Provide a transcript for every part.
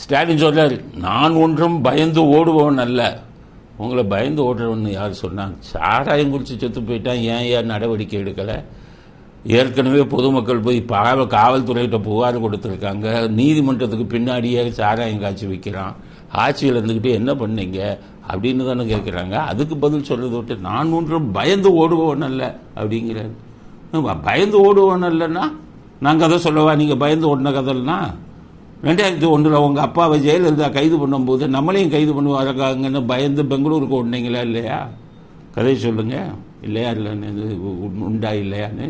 ஸ்டாலின் சொல்றாரு, நான் ஒன்றும் பயந்து ஓடுபவன் அல்ல. உங்களை பயந்து ஓடுறவன் யார் சொன்னாங்க? சாராயம் குடிச்சு செத்து போயிட்டான், ஏன் நடவடிக்கை எடுக்கலை? ஏற்கனவே பொதுமக்கள் போய் காவல்துறையிட்ட புகார் கொடுத்துருக்காங்க. நீதிமன்றத்துக்கு பின்னாடியே சாராயம் காய்ச்சி விற்கிறான். ஆட்சியில் இருந்துக்கிட்டு என்ன பண்ணீங்க அப்படின்னு தானே கேட்குறாங்க. அதுக்கு பதில் சொல்றது விட்டு நான் ஒன்றும் பயந்து ஓடுபவன் அல்ல அப்படிங்கிறாரு. பயந்து ஓடுபவன் அல்லன்னா நான் கதை சொல்லவா? நீங்கள் பயந்து ஓடின கதைன்னா 2001 உங்கள் அப்பாவை ஜெயலலிதா கைது பண்ணும்போது நம்மளையும் கைது பண்ணுவாருக்காங்கன்னு பயந்து பெங்களூருக்கு ஓடினீங்களா இல்லையா? கதை சொல்லுங்க. இல்லையா? இல்லைன்னு உண்டா இல்லையான்னு?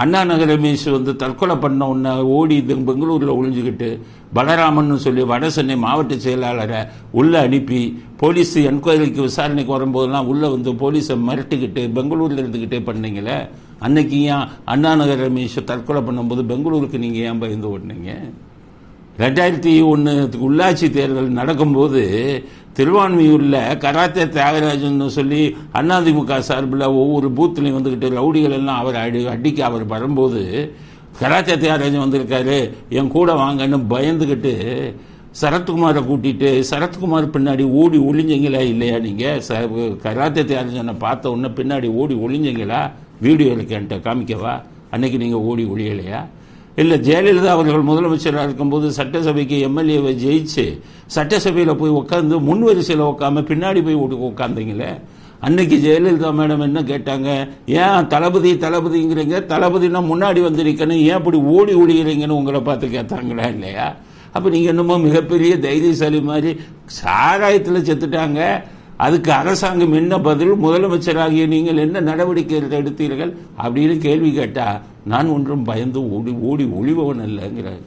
அண்ணா நகர் ரமேஷ் தற்கொலை பண்ண உடனே ஓடி பெங்களூரில் ஒளிஞ்சுக்கிட்டு பலராமன் சொல்லி வட சென்னை மாவட்ட செயலாளரை உள்ளே அனுப்பி போலீஸ் என்கொயரிக்கு விசாரணைக்கு வரும்போதெல்லாம் உள்ளே போலீஸை மிரட்டிக்கிட்டு பெங்களூரில் இருந்துக்கிட்டே பண்ணீங்களே. அன்னைக்கு ஏன் அண்ணா நகர் ரமேஷ் தற்கொலை பண்ணும்போது பெங்களூருக்கு நீங்கள் ஏன் பயந்து ஓடினீங்க? 2001 உள்ளாட்சி தேர்தல் நடக்கும்போது திருவான்மியூரில் கராத்தே தியாகராஜன் சொல்லி அதிமுக சார்பில் ஒவ்வொரு பூத்துலையும் வந்துக்கிட்டு ரவுடிகள் எல்லாம் அவர் அடிக்க அவர் வரும்போது கராத்தே தியாகராஜன் வந்திருக்காரு என் கூட வாங்கன்னு பயந்துக்கிட்டு சரத்குமாரை கூட்டிட்டு சரத்குமார் பின்னாடி ஓடி ஒளிஞ்சிங்களா இல்லையா? நீங்கள் கராத்தே தியாகராஜனை பார்த்த உடனே பின்னாடி ஓடி ஒளிஞ்சிங்களா? வீடியோ இருக்கேன்ட்ட காமிக்கவா? அன்னைக்கு நீங்கள் ஓடி ஒளியலையா? இல்லை ஜெயலலிதா அவர்கள் முதலமைச்சராக இருக்கும்போது சட்டசபைக்கு எம்எல்ஏவை ஜெயிச்சு சட்டசபையில் போய் உட்காந்து முன் வரிசையில் உட்காம பின்னாடி போய் உட்காந்தீங்களே. அன்னைக்கு ஜெயலலிதா மேடம் என்ன கேட்டாங்க? ஏன் தளபதிங்கிறீங்க, தளபதினா முன்னாடி வந்திருக்கணும், ஏன் அப்படி ஓடி ஒளிகிறீங்கன்னு உங்களை பார்த்து கேட்டாங்களா இல்லையா? அப்போ நீங்கள் என்னமோ மிகப்பெரிய தைரியசாலி மாதிரி சாராயத்தில் செத்துட்டாங்க, அதுக்கு அரசாங்கம் என்ன பதில், முதலமைச்சராகிய நீங்கள் என்ன நடவடிக்கை எடுத்தீர்கள் அப்படின்னு கேள்வி கேட்டா நான் ஒன்றும் பயந்து ஓடி ஒளிபவன் அல்லங்கிறார்.